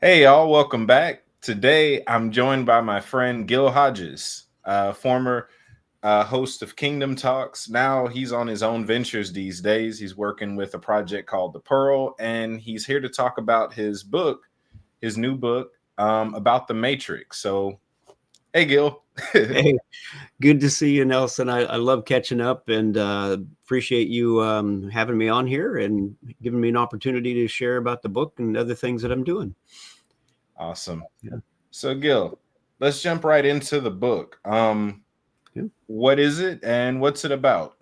Hey, y'all, welcome back. Today, I'm joined by my friend Gil Hodges, former host of Kingdom Talks. Now he's on his own ventures these days. He's working with a project called The Pearl, and he's here to talk about his book, his new book about the Matrix. So, hey, Gil. Hey, good to see you, Nelson. I love catching up and appreciate you having me on here and giving me an opportunity to share about the book and other things that I'm doing. Awesome. Yeah. So, Gil, let's jump right into the book. Yeah. What is it and what's it about?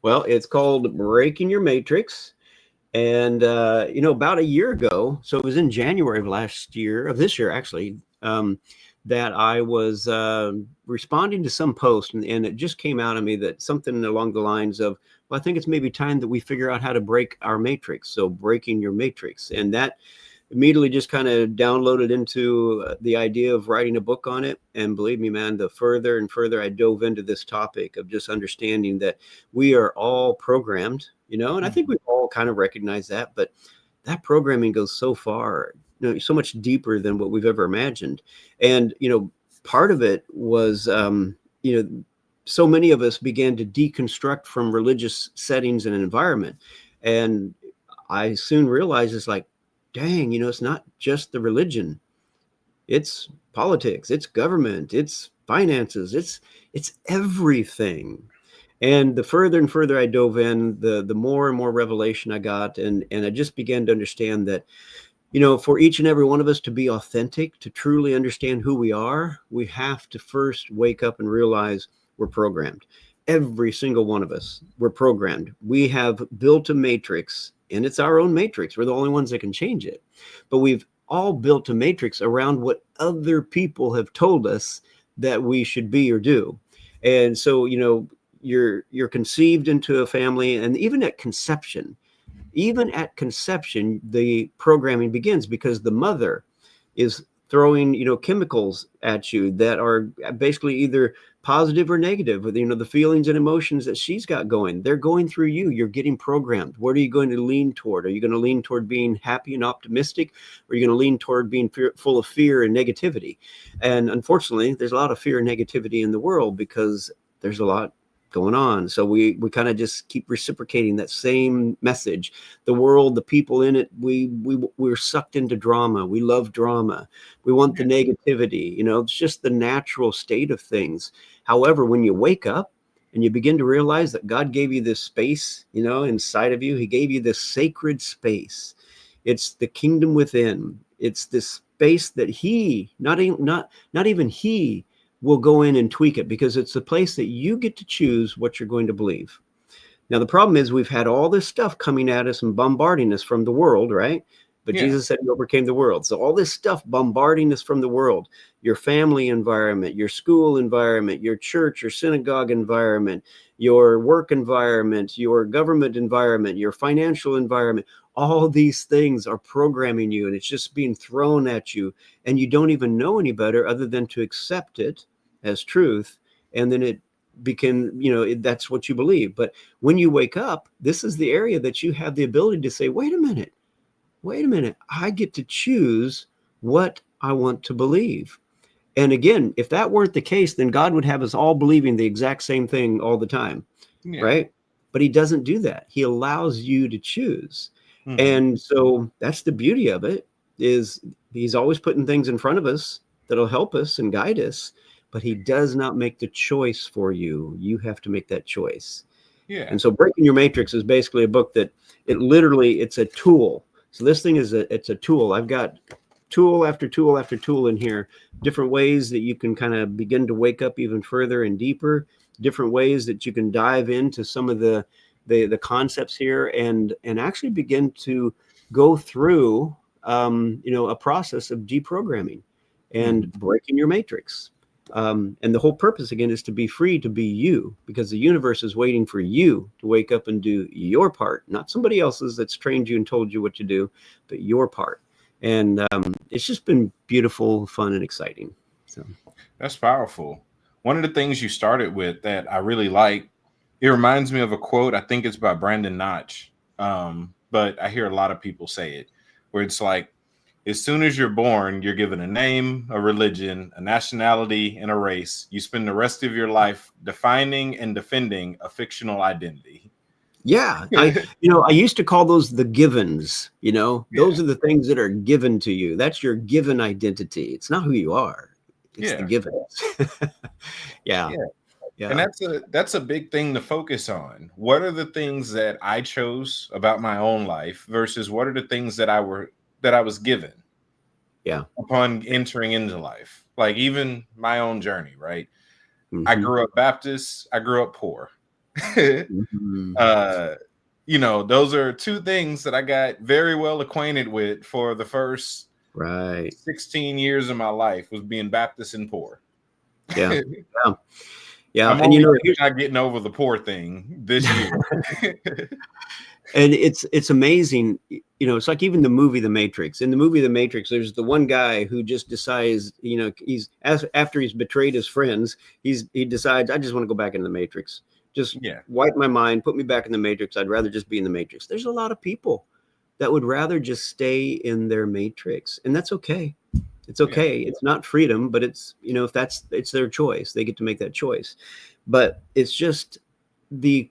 Well, it's called Breaking Your Matrix. And, about a year ago, so it was in January of this year, actually, that I was responding to some post, and it just came out of me that something along the lines of, well, I think it's maybe time that we figure out how to break our matrix. So breaking your matrix. And that immediately just kind of downloaded into the idea of writing a book on it. And believe me, man, the further and further I dove into this topic of just understanding that we are all programmed, and I think we all kind of recognize that, but that programming goes so far, so much deeper than what we've ever imagined. And, part of it was, so many of us began to deconstruct from religious settings and environment. And I soon realized it's like, dang, it's not just the religion. It's politics, it's government, it's finances, it's everything. And the further and further I dove in, the more and more revelation I got. And I just began to understand that, for each and every one of us to be authentic, to truly understand who we are, we have to first wake up and realize we're programmed. Every single one of us, we're programmed. We have built a matrix, and it's our own matrix. We're the only ones that can change it. But we've all built a matrix around what other people have told us that we should be or do. And so, you're conceived into a family, and even at conception, the programming begins because the mother is throwing, chemicals at you that are basically either positive or negative. The feelings and emotions that she's got going, they're going through you. You're getting programmed. What are you going to lean toward? Are you going to lean toward being happy and optimistic? Or are you going to lean toward being full of fear and negativity? And unfortunately, there's a lot of fear and negativity in the world because there's a lot going on. So we kind of just keep reciprocating that same message. The world, the people in it, we're sucked into drama. We love drama. We want the negativity. It's just the natural state of things. However, when you wake up and you begin to realize that God gave you this space, inside of you, he gave you this sacred space. It's the kingdom within. It's this space that he, not even he, will go in and tweak it, because it's the place that you get to choose what you're going to believe. Now, the problem is we've had all this stuff coming at us and bombarding us from the world, right? But Yeah. Jesus said he overcame the world. So all this stuff bombarding us from the world, your family environment, your school environment, your church, your synagogue environment, your work environment, your government environment, your financial environment, all these things are programming you, and it's just being thrown at you. And you don't even know any better other than to accept it as truth. And then it became, that's what you believe. But when you wake up, this is the area that you have the ability to say, wait a minute, I get to choose what I want to believe. And again, if that weren't the case, then God would have us all believing the exact same thing all the time, Yeah. right? But he doesn't do that. He allows you to choose. Mhm. And so that's the beauty of it, is he's always putting things in front of us that'll help us and guide us, but he does not make the choice for you. You have to make that choice. Yeah. And so Breaking Your Matrix is basically a book that it's a tool. So this thing it's a tool. I've got tool after tool after tool in here, different ways that you can kind of begin to wake up even further and deeper, different ways that you can dive into some of the concepts here and actually begin to go through a process of deprogramming and Mhm. breaking your matrix. And the whole purpose, again, is to be free to be you, because the universe is waiting for you to wake up and do your part, not somebody else's that's trained you and told you what to do, but your part. And it's just been beautiful, fun, and exciting. So, That's powerful. One of the things you started with that I really like, it reminds me of a quote. I think it's by Brandon Notch. But I hear a lot of people say it, where it's like, As soon as you're born, you're given a name, a religion, a nationality, and a race. You spend the rest of your life defining and defending a fictional identity. Yeah, Yeah. I used to call those the givens. Those are the things that are given to you. That's your given identity. It's not who you are. It's the Yeah. givens. Yeah, Yeah. And yeah, that's a big thing to focus on. What are the things that I chose about my own life versus what are the things that I was given yeah. upon entering into life? Like even my own journey, right? I Hmm. grew up Baptist, I grew up poor. Hmm. uh those are two things that I got very well acquainted with for the first Right. 16 years of my life was being Baptist and poor. Yeah, yeah, yeah. I'm And only here's not getting over the poor thing this year. and it's amazing. It's like even the movie The Matrix. In the movie The Matrix, there's the one guy who just decides, after he's betrayed his friends, he decides, I just want to go back in the Matrix. Just Yeah, wipe my mind, put me back in the Matrix. I'd rather just be in the Matrix. There's a lot of people that would rather just stay in their Matrix, and that's okay. It's yeah, okay. It's not freedom, but if it's their choice, they get to make that choice. But it's just the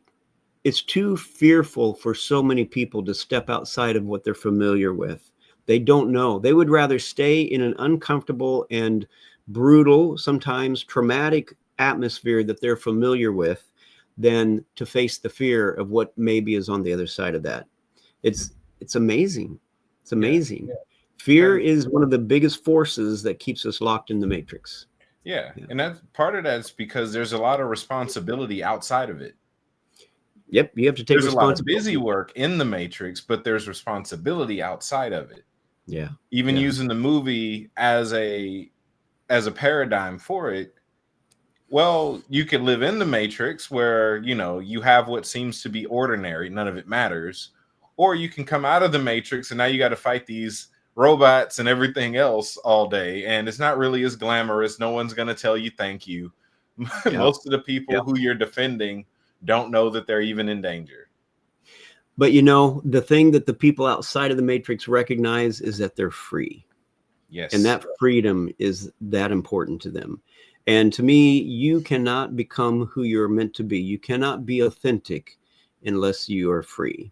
it's too fearful for so many people to step outside of what they're familiar with. They don't know. They would rather stay in an uncomfortable and brutal, sometimes traumatic atmosphere that they're familiar with than to face the fear of what maybe is on the other side of that. It's amazing. It's yeah. amazing. Fear And is one of the biggest forces that keeps us locked in the matrix. yeah, Yeah. and that's part of that's because there's a lot of responsibility outside of it. Yep, you have to take There's a lot of busy responsibility. work in the matrix, but there's responsibility outside of it. Yeah. Even Yeah. using the movie as a paradigm for it, well, you could live in the matrix where, you have what seems to be ordinary, none of it matters, or you can come out of the matrix and now you got to fight these robots and everything else all day and it's not really as glamorous. No one's going to tell you thank you. Yeah. Most of the people Yeah. who you're defending don't know that they're even in danger. But the thing that the people outside of the matrix recognize is that they're free. And Yes. that freedom is that important to them. And to me, you cannot become who you're meant to be. You cannot be authentic unless you are free.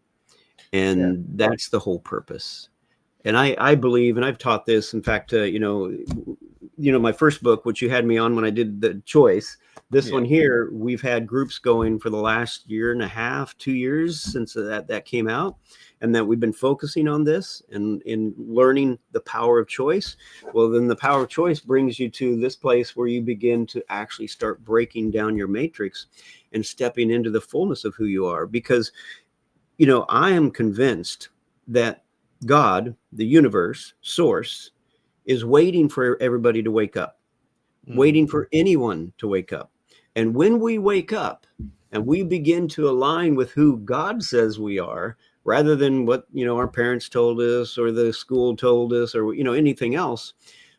Yeah. And that's the whole purpose. And I believe, and I've taught this. In fact, my first book, which you had me on when I did the choice, this Yeah. one here, we've had groups going for the last year and a half, 2 years since that came out, and that we've been focusing on this and in learning the power of choice. Well, then the power of choice brings you to this place where you begin to actually start breaking down your matrix and stepping into the fullness of who you are. Because, I am convinced that God, the universe, source, is waiting for everybody to wake up, Mhm. waiting for anyone to wake up. And when we wake up and we begin to align with who God says we are, rather than what, our parents told us or the school told us or, anything else,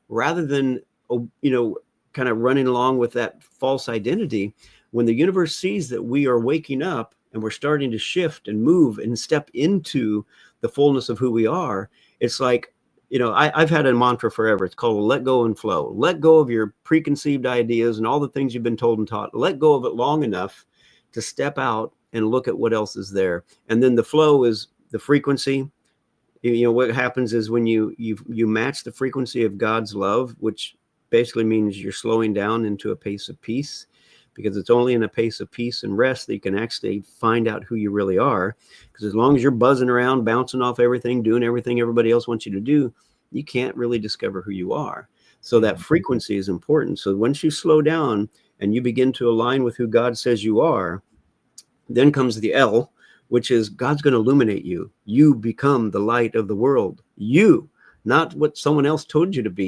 rather than, kind of running along with that false identity, when the universe sees that we are waking up and we're starting to shift and move and step into the fullness of who we are, it's like, I've had a mantra forever. It's called let go and flow. Let go of your preconceived ideas and all the things you've been told and taught. Let go of it long enough to step out and look at what else is there. And then the flow is the frequency. What happens is when you match the frequency of God's love, which basically means you're slowing down into a pace of peace, because it's only in a pace of peace and rest that you can actually find out who you really are. Because as long as you're buzzing around, bouncing off everything, doing everything everybody else wants you to do, you can't really discover who you are. So that Mhm. frequency is important. So once you slow down and you begin to align with who God says you are, then comes the L, which is God's going to illuminate you. You become the light of the world. You, not what someone else told you to be.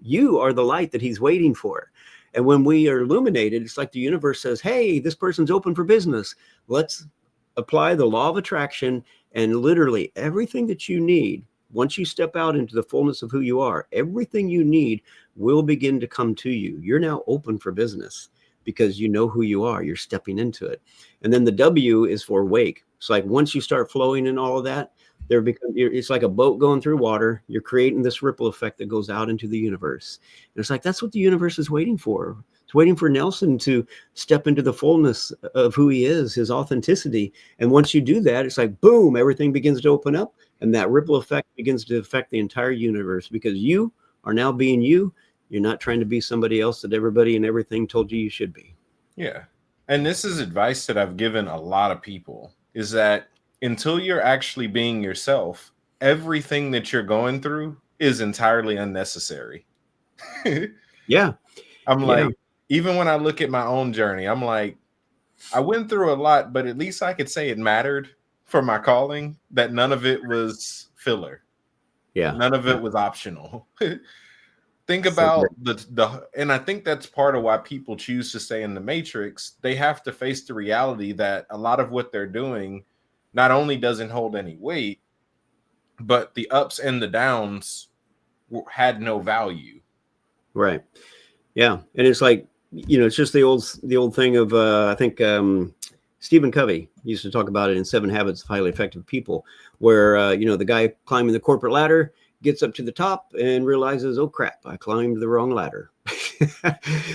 You are the light that he's waiting for. And when we are illuminated, it's like the universe says, hey, this person's open for business. Let's apply the law of attraction, and literally everything that you need, once you step out into the fullness of who you are, everything you need will begin to come to you. You're now open for business because you know who you are. You're stepping into it. And then the W is for wake. It's like once you start flowing in all of that, It's like a boat going through water. You're creating this ripple effect that goes out into the universe. And it's like, that's what the universe is waiting for. It's waiting for Nelson to step into the fullness of who he is, his authenticity. And once you do that, it's like, boom, everything begins to open up. And that ripple effect begins to affect the entire universe, because you are now being you. You're not trying to be somebody else that everybody and everything told you should be. Yeah. And this is advice that I've given a lot of people, is that until you're actually being yourself, everything that you're going through is entirely unnecessary. Yeah. I'm Yeah. like, even when I look at my own journey, I'm like, I went through a lot, but at least I could say it mattered for my calling, that none of it was filler. Yeah. None of Yeah. it was optional. Think So about great. the and I think that's part of why people choose to stay in the matrix. They have to face the reality that a lot of what they're doing not only doesn't hold any weight, but the ups and the downs had no value. Right. Yeah. And it's like, it's just the old thing of, I think, Stephen Covey used to talk about it in 7 Habits of Highly Effective People, where, the guy climbing the corporate ladder gets up to the top and realizes, oh crap, I climbed the wrong ladder.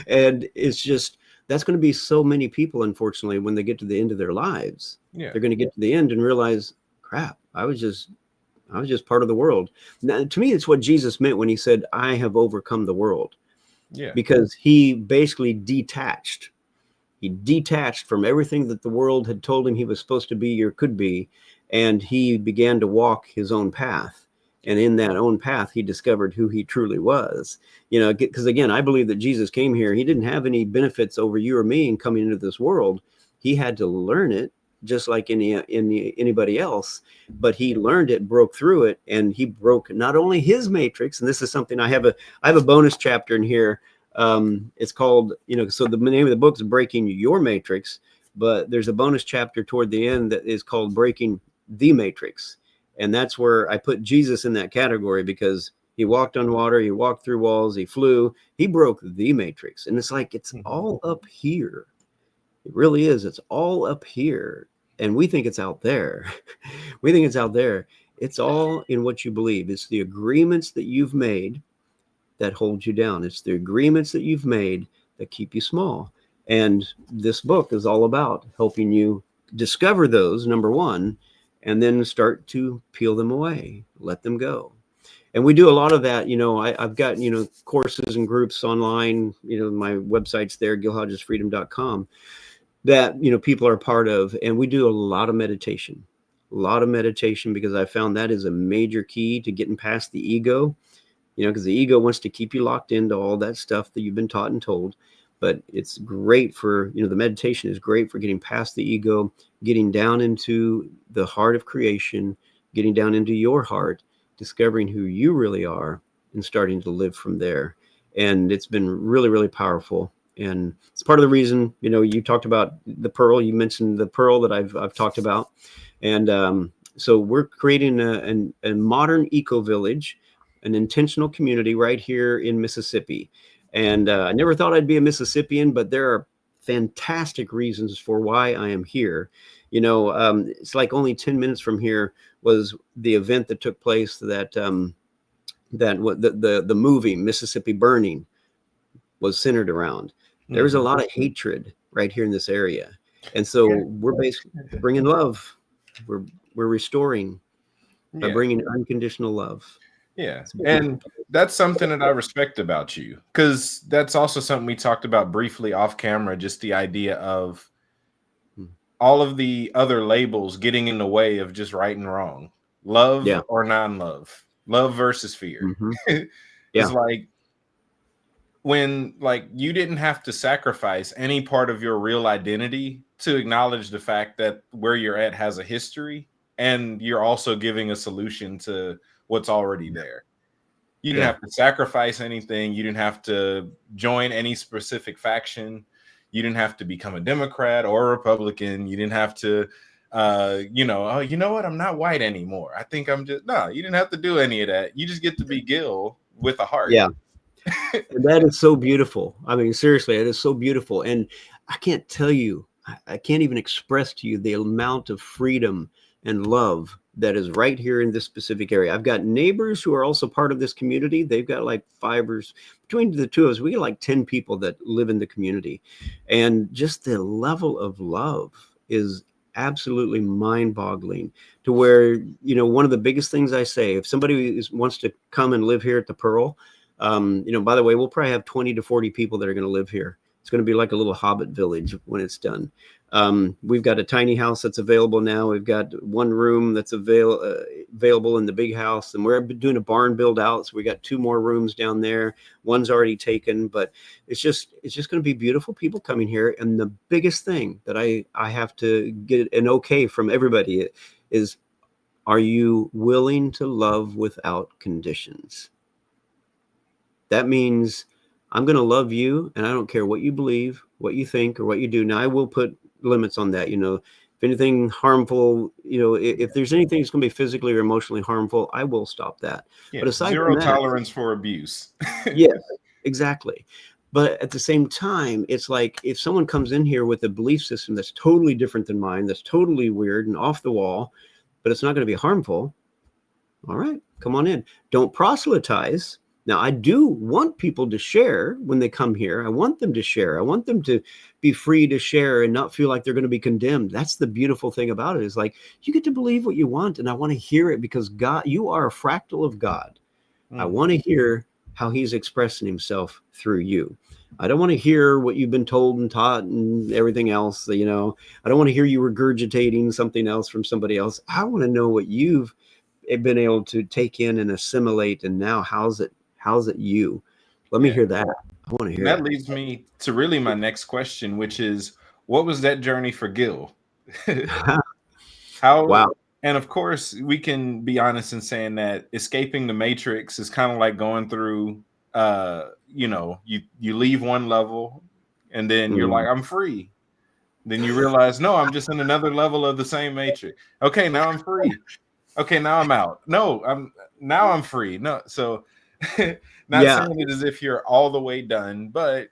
And it's just, that's going to be so many people, unfortunately, when they get to the end of their lives. Yeah. They're going to get to the end and realize, crap, I was just part of the world. Now, to me, it's what Jesus meant when he said, I have overcome the world. Yeah. Because he basically detached. He detached from everything that the world had told him he was supposed to be or could be, and he began to walk his own path. And in that own path, he discovered who he truly was. Because again, I believe that Jesus came here. He didn't have any benefits over you or me in coming into this world. He had to learn it, just like anybody else. But he learned it, broke through it, and he broke not only his matrix. And this is something I have a bonus chapter in here. It's called, so the name of the book is Breaking Your Matrix, but there's a bonus chapter toward the end that is called Breaking the Matrix. And that's where I put Jesus in that category, because he walked on water, he walked through walls, he flew, he broke the matrix. And it's like, it's all up here. It really is. It's all up here. And we think it's out there. We think it's out there. It's all in what you believe. It's the agreements that you've made that hold you down. It's the agreements that you've made that keep you small. And this book is all about helping you discover those, number one, and then start to peel them away, let them go. And we do a lot of that. I've got, courses and groups online, my website's there, gilhodgesfreedom.com, that, people are part of. And we do a lot of meditation, because I found that is a major key to getting past the ego. Because the ego wants to keep you locked into all that stuff that you've been taught and told. But it's great for, the meditation is great for getting past the ego, getting down into the heart of creation, getting down into your heart, discovering who you really are, and starting to live from there. And it's been really, really powerful. And it's part of the reason, you talked about the pearl. You mentioned the pearl that I've talked about. And so we're creating a modern eco village, an intentional community right here in Mississippi. And I never thought I'd be a Mississippian, but there are fantastic reasons for why I am here. It's like only 10 minutes from here was the event that took place that the movie Mississippi Burning was centered around. There was a lot of hatred right here in this area. And so we're basically bringing love. We're restoring by bringing unconditional love. Yeah. And that's something that I respect about you, because that's also something we talked about briefly off camera, just the idea of all of the other labels getting in the way of just right and wrong, love or non-love, love versus fear. It's like, when you didn't have to sacrifice any part of your real identity to acknowledge the fact that where you're at has a history, and you're also giving a solution to what's already there. You didn't have to sacrifice anything. You didn't have to join any specific faction. You didn't have to become a Democrat or a Republican. You didn't have to, oh, you know what? I'm not white anymore. I think I'm just, no, you didn't have to do any of that. You just get to be Gil with a heart. Yeah. That is so beautiful. I mean, seriously, it is so beautiful. And I can't tell you, I can't even express to you the amount of freedom and love that is right here in this specific area. I've got neighbors who are also part of this community. They've got like between the two of us, we got like 10 people that live in the community. And just the level of love is absolutely mind-boggling, to where, one of the biggest things I say, if somebody wants to come and live here at the Pearl, by the way, we'll probably have 20 to 40 people that are going to live here. It's going to be like a little hobbit village when it's done. We've got a tiny house that's available now. We've got one room that's available in the big house, and we're doing a barn build out. So we got 2 more rooms down there. One's already taken, but it's just going to be beautiful people coming here. And the biggest thing that I have to get an okay from everybody is, are you willing to love without conditions? That means I'm going to love you, and I don't care what you believe, what you think, or what you do. Now, I will put limits on that. If anything harmful, if there's anything that's going to be physically or emotionally harmful, I will stop that. Yeah, But aside zero from that, tolerance for abuse. yes, exactly. But at the same time, it's like if someone comes in here with a belief system that's totally different than mine, that's totally weird and off the wall, but it's not going to be harmful. All right, come on in. Don't proselytize. Now, I do want people to share when they come here. I want them to share. I want them to be free to share and not feel like they're going to be condemned. That's the beautiful thing about it, is like, you get to believe what you want, and I want to hear it, because God, you are a fractal of God. I want to hear how he's expressing himself through you. I don't want to hear what you've been told and taught and everything else. I don't want to hear you regurgitating something else from somebody else. I want to know what you've been able to take in and assimilate, and now how's it you? Let me hear that. I want to hear that it. leads me to really my next question, which is, what was that journey for Gil? How? Wow. And of course, we can be honest in saying that escaping the matrix is kind of like going through, you leave one level and then you're like, I'm free. Then you realize, no, I'm just in another level of the same matrix. Okay, now I'm free. Okay, now I'm out. No, I'm free. No, so not Yeah. saying it as if you're all the way done, but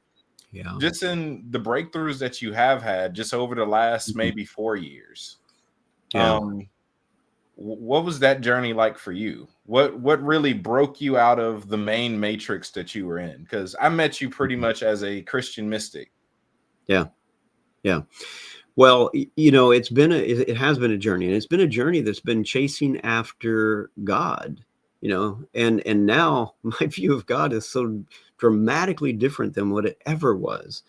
Yeah. just in the breakthroughs that you have had just over the last maybe 4 years. Yeah. What was that journey like for you? What really broke you out of the main matrix that you were in? Because I met you pretty much as a Christian mystic. Yeah. Yeah. Well, it has been a journey, and it's been a journey that's been chasing after God, and now my view of God is so dramatically different than what it ever was.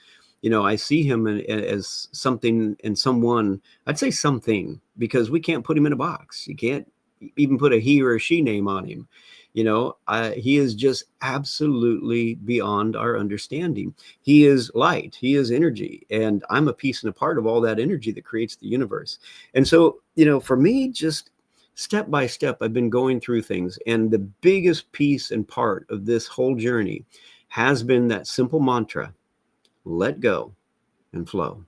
I see him as something and someone. I'd say something, because we can't put him in a box. You can't even put a he or a she name on him. He is just absolutely beyond our understanding. He is light, he is energy, and I'm a piece and a part of all that energy that creates the universe. And so, for me, just step by step, I've been going through things, and the biggest piece and part of this whole journey has been that simple mantra: let go and flow.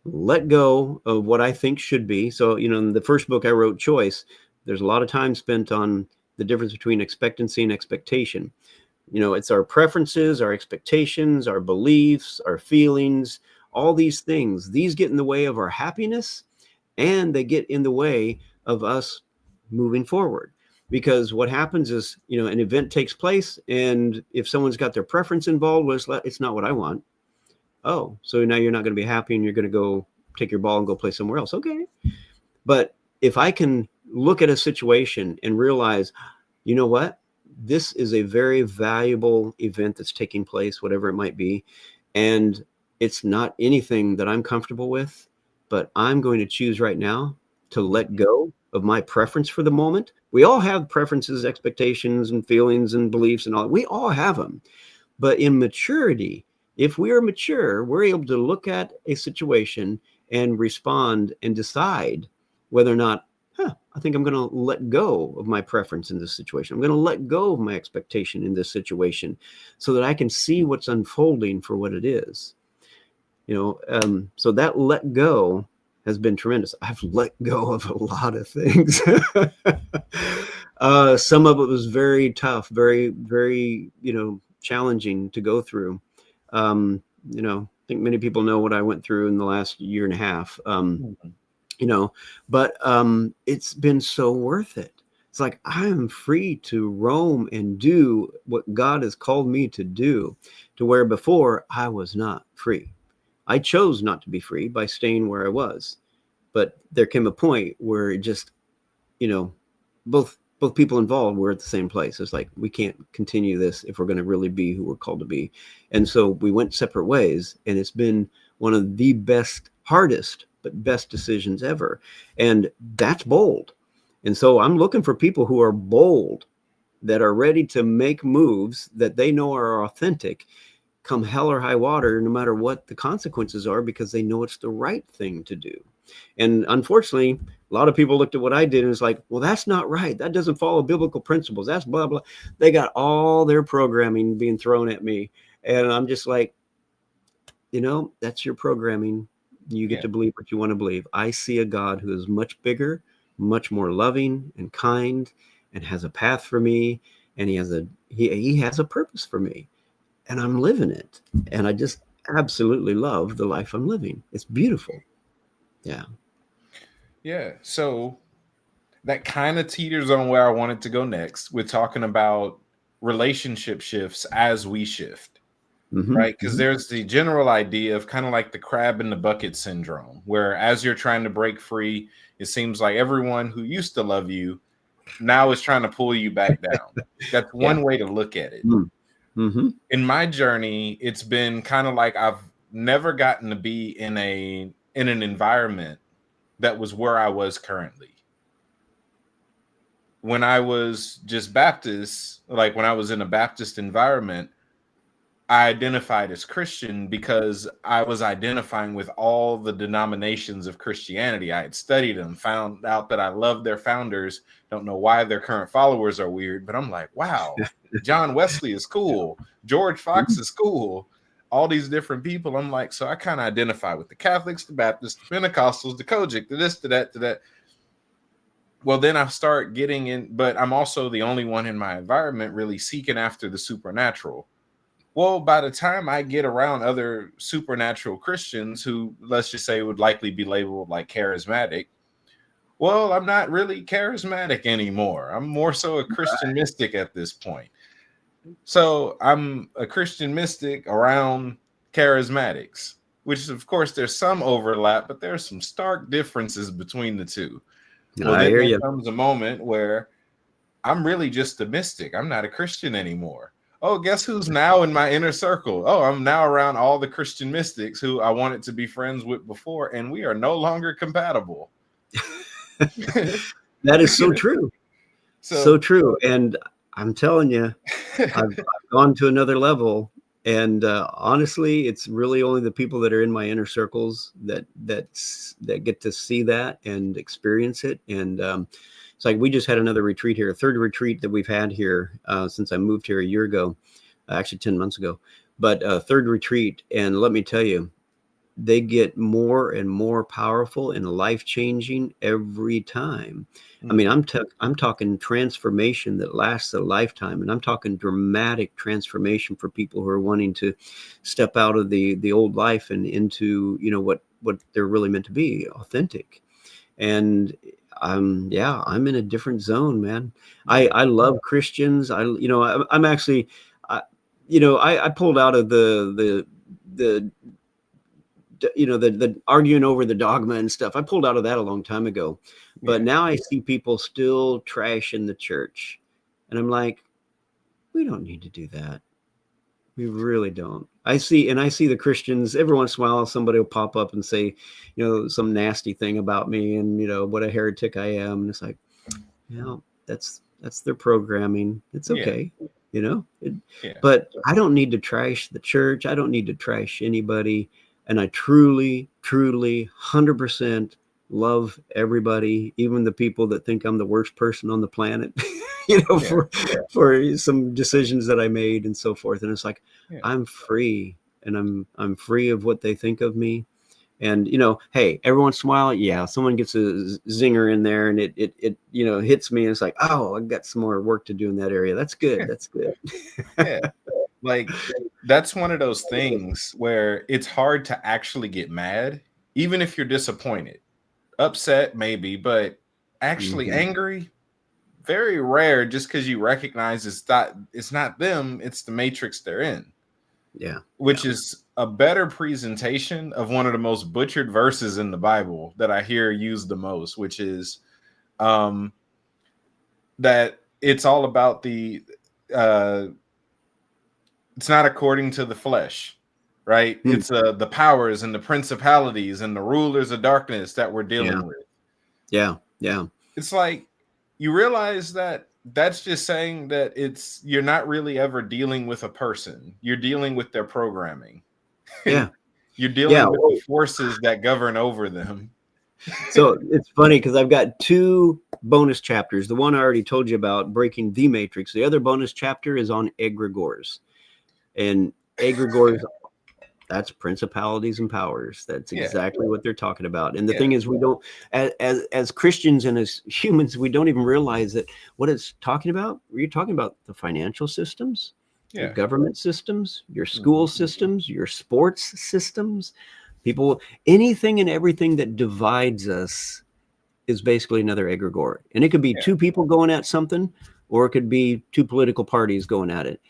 Let go of what I think should be. So, in the first book I wrote, Choice, there's a lot of time spent on the difference between expectancy and expectation. It's our preferences, our expectations, our beliefs, our feelings, all these things. These get in the way of our happiness, and they get in the way of us moving forward. Because what happens is, an event takes place, and if someone's got their preference involved, well, it's not what I want. Oh, so now you're not going to be happy, and you're going to go take your ball and go play somewhere else. Okay. But if I can look at a situation and realize, you know what, this is a very valuable event that's taking place, whatever it might be, and it's not anything that I'm comfortable with, but I'm going to choose right now to let go of my preference for the moment. We all have preferences, expectations, and feelings and beliefs and all. We all have them. But in maturity, if we are mature, we're able to look at a situation and respond and decide whether or not, I think I'm going to let go of my preference in this situation. I'm going to let go of my expectation in this situation, so that I can see what's unfolding for what it is. So that let go has been tremendous. I've let go of a lot of things. Some of it was very tough, very, very, challenging to go through. I think many people know what I went through in the last year and a half. you know, but it's been so worth it. It's like I'm free to roam and do what God has called me to do, to where before I was not free. I chose not to be free by staying where I was. But there came a point where it just, you know, both people involved were at the same place. It's like we can't continue this if we're going to really be who we're called to be. And so we went separate ways, and it's been one of the best, hardest but best decisions ever. And that's bold. And so I'm looking for people who are bold, that are ready to make moves that they know are authentic, come hell or high water, no matter what the consequences are, because they know it's the right thing to do. And unfortunately, a lot of people looked at what I did and was like, well, that's not right. That doesn't follow biblical principles. That's blah, blah. They got all their programming being thrown at me. And I'm just like, that's your programming. You get Yeah. to believe what you want to believe. I see a God who is much bigger, much more loving and kind, and has a path for me. And he has a purpose for me, and I'm living it. And I just absolutely love the life I'm living. It's beautiful. Yeah. Yeah. So that kind of teeters on where I wanted to go next with talking about relationship shifts as we shift, Mm-hmm, right? Because mm-hmm. there's the general idea of kind of like the crab in the bucket syndrome, where as you're trying to break free, it seems like everyone who used to love you now is trying to pull you back down. That's Yeah. one way to look at it. Mm-hmm. In my journey, it's been kind of like I've never gotten to be in an environment that was where I was currently. When I was just Baptist, like when I was in a Baptist environment, I identified as Christian because I was identifying with all the denominations of Christianity. I had studied them, found out that I loved their founders. Don't know why their current followers are weird, but I'm like, wow, John Wesley is cool. George Fox is cool. All these different people. I'm like, so I kind of identify with the Catholics, the Baptists, the Pentecostals, the Kojic, the this, to that, to that. Well, then I start getting in, but I'm also the only one in my environment really seeking after the supernatural. Well, by the time I get around other supernatural Christians who, let's just say, would likely be labeled like charismatic, well, I'm not really charismatic anymore. I'm more so a Christian mystic at this point. So I'm a Christian mystic around charismatics, which, of course, there's some overlap, but there's some stark differences between the two. Well, I then hear there you. comes a moment where I'm really just a mystic. I'm not a Christian anymore. Oh, guess who's now in my inner circle? Oh, I'm now around all the Christian mystics who I wanted to be friends with before, and we are no longer compatible. That is so true. So So, true. And I'm telling you, I've gone to another level. And honestly, it's really only the people that are in my inner circles that get to see that and experience it. And it's like we just had another retreat here, a third retreat that we've had here since I moved here a year ago, actually 10 months ago. But third retreat, and let me tell you, they get more and more powerful and life changing every time. I mean, I'm talking transformation that lasts a lifetime, and I'm talking dramatic transformation for people who are wanting to step out of the old life and into what they're really meant to be, authentic. And I'm in a different zone, man. I love Christians. I'm actually, I pulled out of the the arguing over the dogma and stuff. I pulled out of that a long time ago, but yeah, now I see people still trashing the church, and I'm like, we don't need to do that. We really don't. I see the Christians every once in a while. Somebody will pop up and say, some nasty thing about me, and what a heretic I am. And it's like, that's their programming. It's yeah, okay, you know. It, yeah, but I don't need to trash the church. I don't need to trash anybody. And I truly, truly, 100% love everybody, even the people that think I'm the worst person on the planet. yeah, For some decisions that I made and so forth. And it's like yeah, I'm free, and I'm free of what they think of me. And hey, every once in a while, yeah, someone gets a zinger in there, and it hits me, and it's like, oh, I got some more work to do in that area. That's good. That's good. yeah. Like that's one of those things where it's hard to actually get mad, even if you're disappointed. Upset, maybe, but actually Mhm. angry, very rare. Just because you recognize it's not them, it's the matrix they're in, Yeah. which is a better presentation of one of the most butchered verses in the Bible that I hear used the most, which is um, that it's all about uh, it's not according to the flesh, right? Mm. It's the powers and the principalities and the rulers of darkness that we're Yeah. dealing with. Yeah. Yeah. It's like you realize that that's just saying that it's you're not really ever dealing with a person. You're dealing with their programming. Yeah. You're Yeah. dealing with the forces that govern over them. So it's funny because I've got two bonus chapters. The one I already told you about, breaking the matrix. The other bonus chapter is on egregores. And egregores, that's principalities and powers. That's Yeah, exactly what they're talking about. And the yeah, thing is, we don't, as Christians and as humans, we don't even realize that what it's talking about. You're talking about the financial systems, your yeah. government systems, your school Mhm. systems, your sports systems. People, anything and everything that divides us is basically another egregore. And it could be Yeah, two people going at something, or it could be two political parties going at it.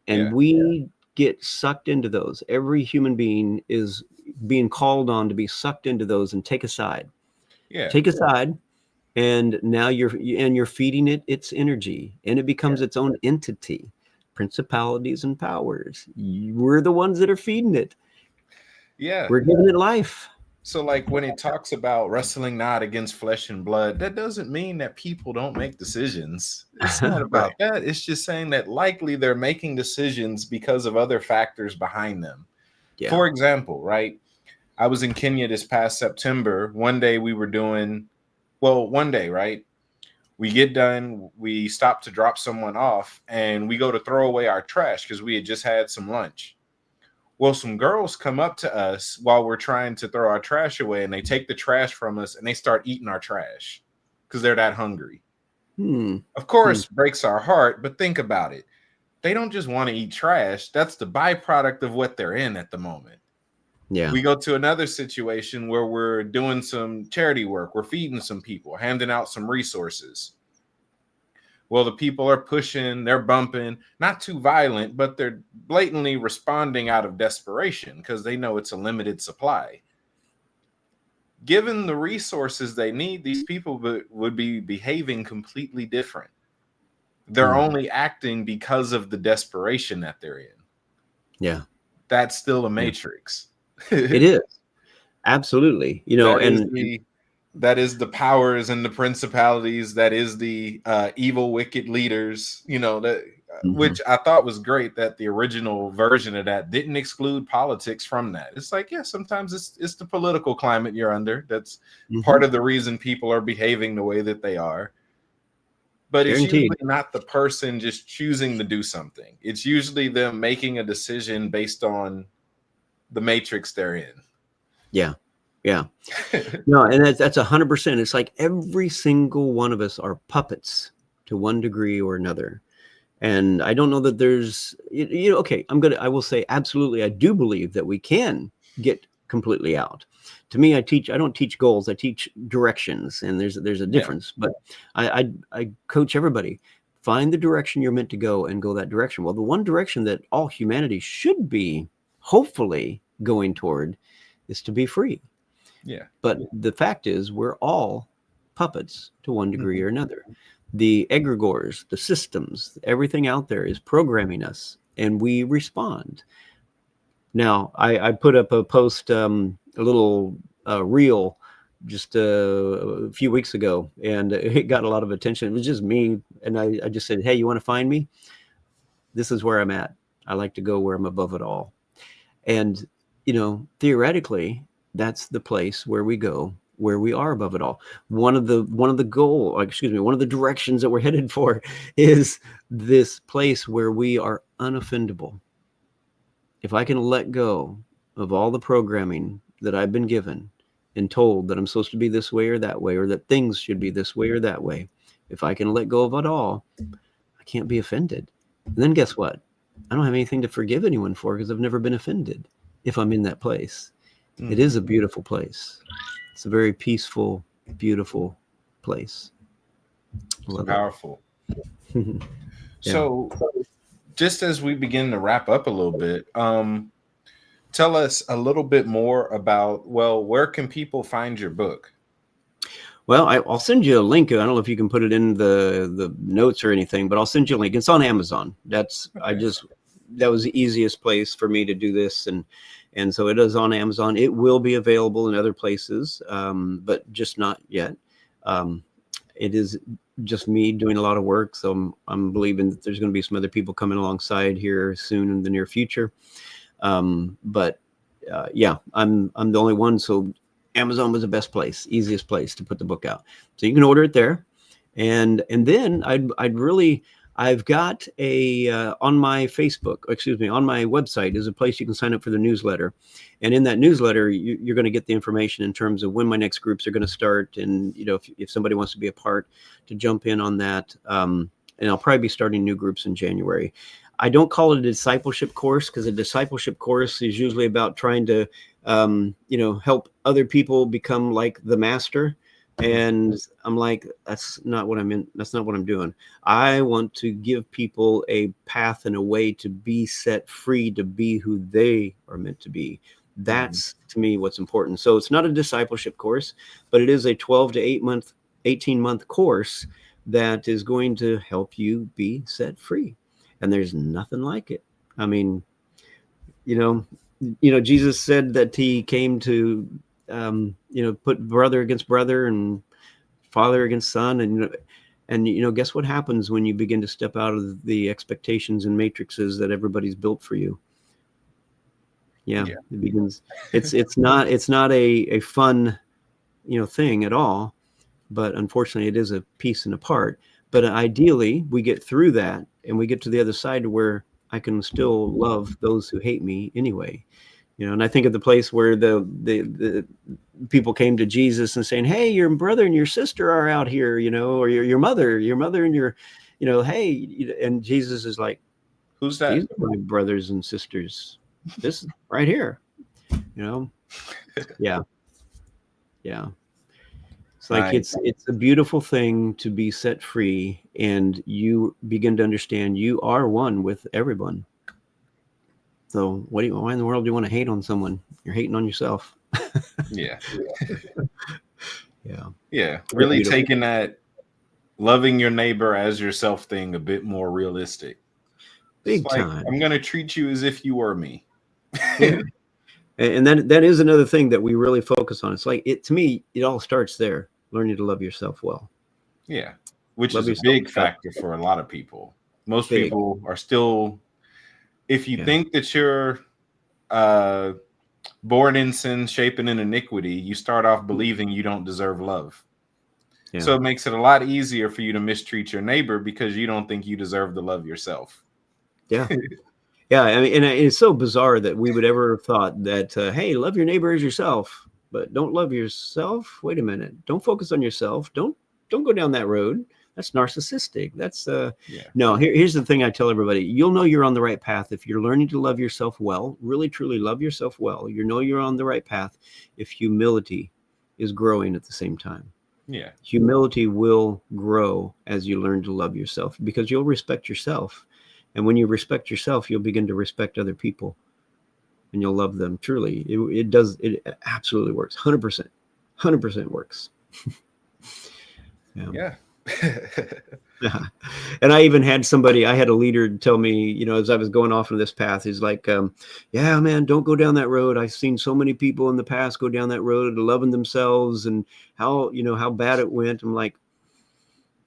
And yeah, we get sucked into those. Every human being is being called on to be sucked into those and take a side. yeah, Take a side, and now you're feeding it its energy, and it yeah, becomes its own entity. Principalities and powers. We're the ones that are feeding it. yeah. We're giving it life. So, like, when it talks about wrestling not against flesh and blood, that doesn't mean that people don't make decisions. It's not Right. about that. It's just saying that likely they're making decisions because of other factors behind them. Yeah. For example, right? I was in Kenya this past September. One day we were doing, well, one day, right? We get done, we stop to drop someone off, and we go to throw away our trash because we had just had some lunch. Well, some girls come up to us while we're trying to throw our trash away, and they take the trash from us and they start eating our trash because they're that hungry. Hmm. Of Hmm. course, breaks our heart, but think about it. They don't just want to eat trash. That's the byproduct of what they're in at the moment. Yeah. We go to another situation where we're doing some charity work. We're feeding some people, handing out some resources. Well, the people are pushing, they're bumping, not too violent, but they're blatantly responding out of desperation because they know it's a limited supply. Given the resources they need, these people would be behaving completely different. They're Hmm. only acting because of the desperation that they're in. Yeah. That's still a Yeah. matrix. It is. Absolutely. that is And the that is the powers and the principalities, that is the evil wicked leaders, that mhm. which I thought was great that the original version of that didn't exclude politics from that. It's like, yeah, sometimes it's the political climate you're under that's part Mhm. of the reason people are behaving the way that they are, but it's Guaranteed. usually not the person just choosing to do something. It's usually them making a decision based on the matrix they're in. Yeah. Yeah. No, and that's 100%. It's like every single one of us are puppets to one degree or another. And I don't know that there's, okay, I will say absolutely. I do believe that we can get completely out. To me, I don't teach goals. I teach directions, and there's a Yeah. difference. But I coach everybody. Find the direction you're meant to go and go that direction. Well, the one direction that all humanity should be hopefully going toward is to be free. Yeah. But the fact is, we're all puppets to one degree Mhm. or another. The egregores, the systems, everything out there is programming us, and we respond. Now, I put up a post, a little reel, just a few weeks ago, and it got a lot of attention. It was just me, and I just said, "Hey, you want to find me? This is where I'm at. I like to go where I'm above it all." And, theoretically, that's the place where we go, where we are above it all. One of the directions that we're headed for is this place where we are unoffendable. If I can let go of all the programming that I've been given and told that I'm supposed to be this way or that way, or that things should be this way or that way, if I can let go of it all, I can't be offended. And then guess what? I don't have anything to forgive anyone for because I've never been offended if I'm in that place. It Mhm. is a beautiful place. It's a very peaceful, beautiful place. Love Powerful. it. Yeah. So, just as we begin to wrap up a little bit, tell us a little bit more about, well, where can people find your book? Well, I'll send you a link. I don't know if you can put it in the notes or anything, but I'll send you a link. It's on Amazon. Okay. That was the easiest place for me to do this, and so it is on Amazon. It will be available in other places, but just not yet. It is just me doing a lot of work, so I'm believing that there's going to be some other people coming alongside here soon in the near future. But yeah, I'm the only one, so Amazon was the best place, easiest place to put the book out. So you can order it there, and then I've got a on my Facebook, excuse me, on my website is a place you can sign up for the newsletter, and in that newsletter you're going to get the information in terms of when my next groups are going to start, and if somebody wants to be a part, to jump in on that. And I'll probably be starting new groups in January. I don't call it a discipleship course because a discipleship course is usually about trying to, help other people become like the master. And I'm like, that's not what I'm in. That's not what I'm doing. I want to give people a path and a way to be set free, to be who they are meant to be. That's to me what's important. So it's not a discipleship course, but it is a 12 to 18-month course that is going to help you be set free. And there's nothing like it. I mean, Jesus said that he came to, put brother against brother and father against son. And guess what happens when you begin to step out of the expectations and matrices that everybody's built for you? Yeah. It begins. It's not a fun, thing at all. But unfortunately, it is a piece and a part. But ideally, we get through that and we get to the other side to where I can still love those who hate me anyway. And I think of the place where the people came to Jesus and saying, "Hey, your brother and your sister are out here, or your mother and your, hey," and Jesus is like, "Who's that? These are my brothers and sisters. This is right here." Yeah. It's like it's a beautiful thing to be set free, and you begin to understand you are one with everyone. So why in the world do you want to hate on someone? You're hating on yourself. Yeah. Yeah. Yeah. Really taking that loving your neighbor as yourself thing a bit more realistic. Big time. I'm going to treat you as if you were me. Yeah. And that is another thing that we really focus on. It's like to me, it all starts there. Learning to love yourself well. Yeah. Which is a big factor for a lot of people. Most people are still, if you think that you're born in sin, shapen in iniquity, you start off believing you don't deserve love. Yeah. So it makes it a lot easier for you to mistreat your neighbor because you don't think you deserve to love yourself. Yeah. Yeah. I mean, and it's so bizarre that we would ever have thought that, hey, love your neighbor as yourself, but don't love yourself. Wait a minute. Don't focus on yourself. Don't go down that road. That's narcissistic. That's no, here's the thing I tell everybody. You'll know you're on the right path if you're learning to love yourself well, really, truly love yourself well. You know you're on the right path if humility is growing at the same time. Yeah. Humility will grow as you learn to love yourself because you'll respect yourself. And when you respect yourself, you'll begin to respect other people and you'll love them truly. It absolutely works. 100% works. Yeah. And I even had I had a leader tell me, as I was going off on this path, he's like, yeah, man, don't go down that road. I've seen so many people in the past go down that road, loving themselves and how bad it went. I'm like,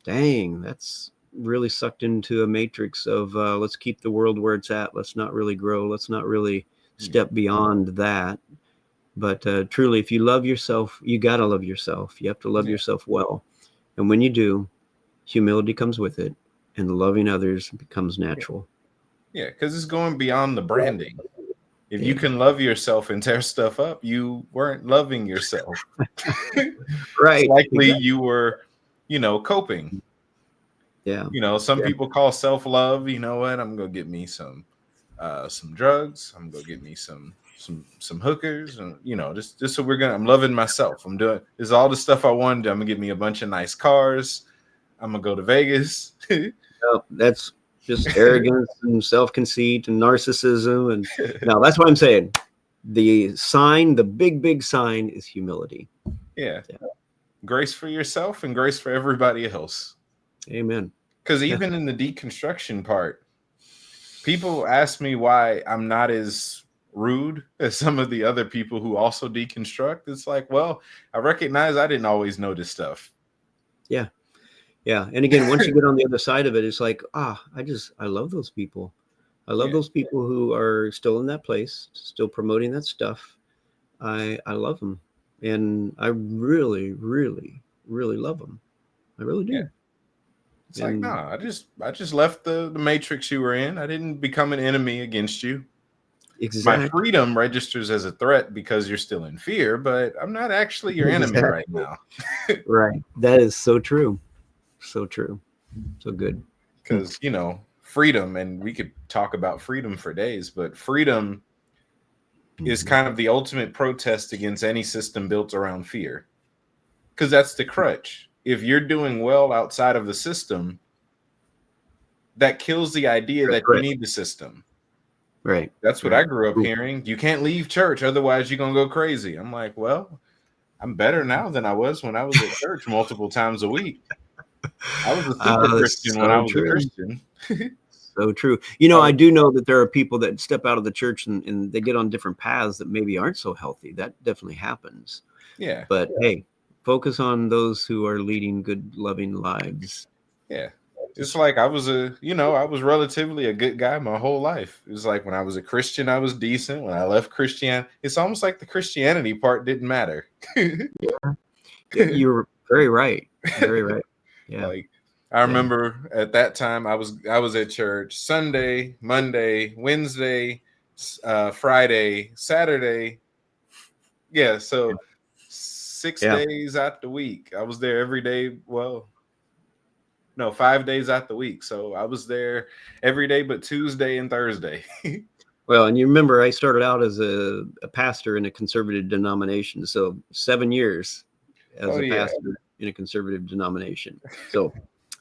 dang, that's really sucked into a matrix of let's keep the world where it's at. Let's not really grow. Let's not really step beyond that. But truly, if you love yourself, you got to love yourself. You have to love yourself well. And when you do, humility comes with it, and loving others becomes natural. Yeah, because it's going beyond the branding. If you can love yourself and tear stuff up, you weren't loving yourself. Right. It's likely you were, coping. Yeah. Some people call self-love, you know what, I'm going to get me some some drugs. I'm gonna go get me some hookers, and just so I'm loving myself. I'm doing this is all the stuff I wanted. I'm gonna get me a bunch of nice cars. I'm gonna go to Vegas. No, that's just arrogance and self-conceit and narcissism. And no, that's what I'm saying. The big sign is humility. Yeah. Grace for yourself and grace for everybody else. Amen. Because even in the deconstruction part, people ask me why I'm not as rude as some of the other people who also deconstruct. It's like, well, I recognize I didn't always know this stuff. Yeah. And again, once you get on the other side of it, it's like, I love those people. I love those people who are still in that place, still promoting that stuff. I love them. And I really, really, really love them. I really do. Yeah. It's like, I just left the matrix you were in. I didn't become an enemy against you. Exactly. My freedom registers as a threat because you're still in fear, but I'm not actually your enemy right now. Right. That is so true. So true. So good. Because, freedom, and we could talk about freedom for days, but freedom is kind of the ultimate protest against any system built around fear. Because that's the crutch. If you're doing well outside of the system, that kills the idea that you need the system. Right. That's what I grew up hearing. You can't leave church, otherwise you're going to go crazy. I'm like, well, I'm better now than I was when I was at church multiple times a week. I was a super Christian when I was a Christian. So true. I do know that there are people that step out of the church and they get on different paths that maybe aren't so healthy. That definitely happens. Yeah. But hey, focus on those who are leading good, loving lives. Yeah. It's like I was relatively a good guy my whole life. It was like when I was a Christian, I was decent. When I left Christianity, it's almost like the Christianity part didn't matter. Yeah. You're very right. Very right. Yeah. Like I remember at that time I was at church Sunday, Monday, Wednesday, Friday, Saturday. Yeah, so 6 days out the week. I was there every day. Well, no, 5 days out the week. So I was there every day but Tuesday and Thursday. Well, and you remember I started out as a pastor in a conservative denomination. So 7 years as a pastor in a conservative denomination. So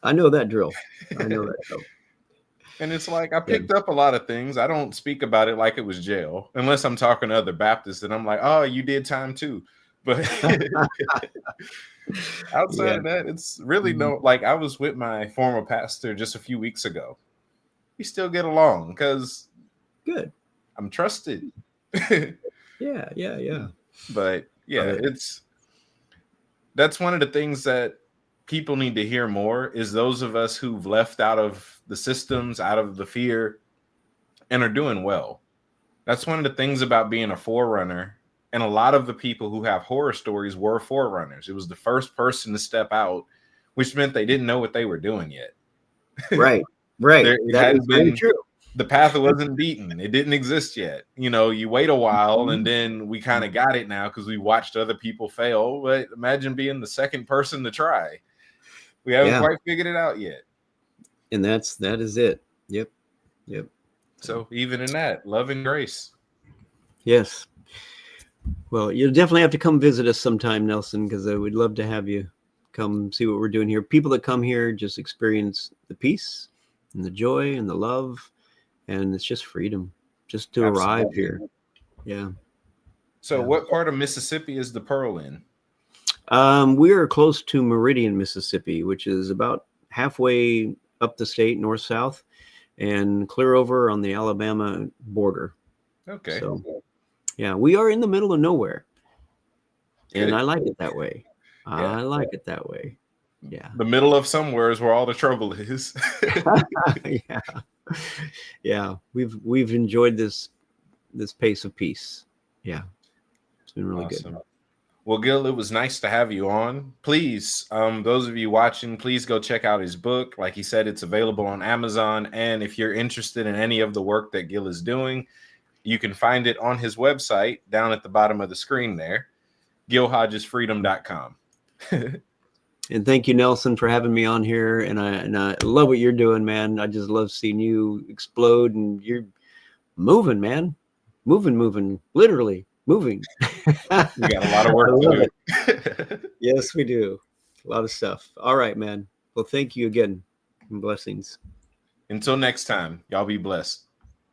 I know that drill. And it's like I picked up a lot of things. I don't speak about it like it was jail, unless I'm talking to other Baptists and I'm like, oh, you did time too. But outside of that, it's really like I was with my former pastor just a few weeks ago. We still get along because good. I'm trusted. Yeah. But that's one of the things that people need to hear more is those of us who've left out of the systems, out of the fear, and are doing well. That's one of the things about being a forerunner. And a lot of the people who have horror stories were forerunners. It was the first person to step out, which meant they didn't know what they were doing yet. Right. That is very true. The path wasn't beaten. It didn't exist yet. You wait a while and then we kind of got it now because we watched other people fail. But imagine being the second person to try. We haven't quite figured it out yet. And that is it. Yep. So even in that, love and grace. Yes. Well, you'll definitely have to come visit us sometime, Nelson, because I would love to have you come see what we're doing here. People that come here just experience the peace and the joy and the love, and it's just freedom just to arrive here. Yeah. So what part of Mississippi is the Pearl in? We are close to Meridian, Mississippi, which is about halfway up the state, north-south, and clear over on the Alabama border. Okay. So, yeah, we are in the middle of nowhere. And I like it that way. I like it that way. Yeah. The middle of somewhere is where all the trouble is. Yeah. We've enjoyed this pace of peace. Yeah. It's been really good. Well, Gil, it was nice to have you on. Please, those of you watching, please go check out his book. Like he said, it's available on Amazon. And if you're interested in any of the work that Gil is doing, you can find it on his website down at the bottom of the screen there, gilhodgesfreedom.com. And thank you, Nelson, for having me on here. And I love what you're doing, man. I just love seeing you explode, and you're moving, man. Moving, literally moving. We got a lot of work to do. Yes, we do. A lot of stuff. All right, man. Well, thank you again. And blessings. Until next time, y'all be blessed.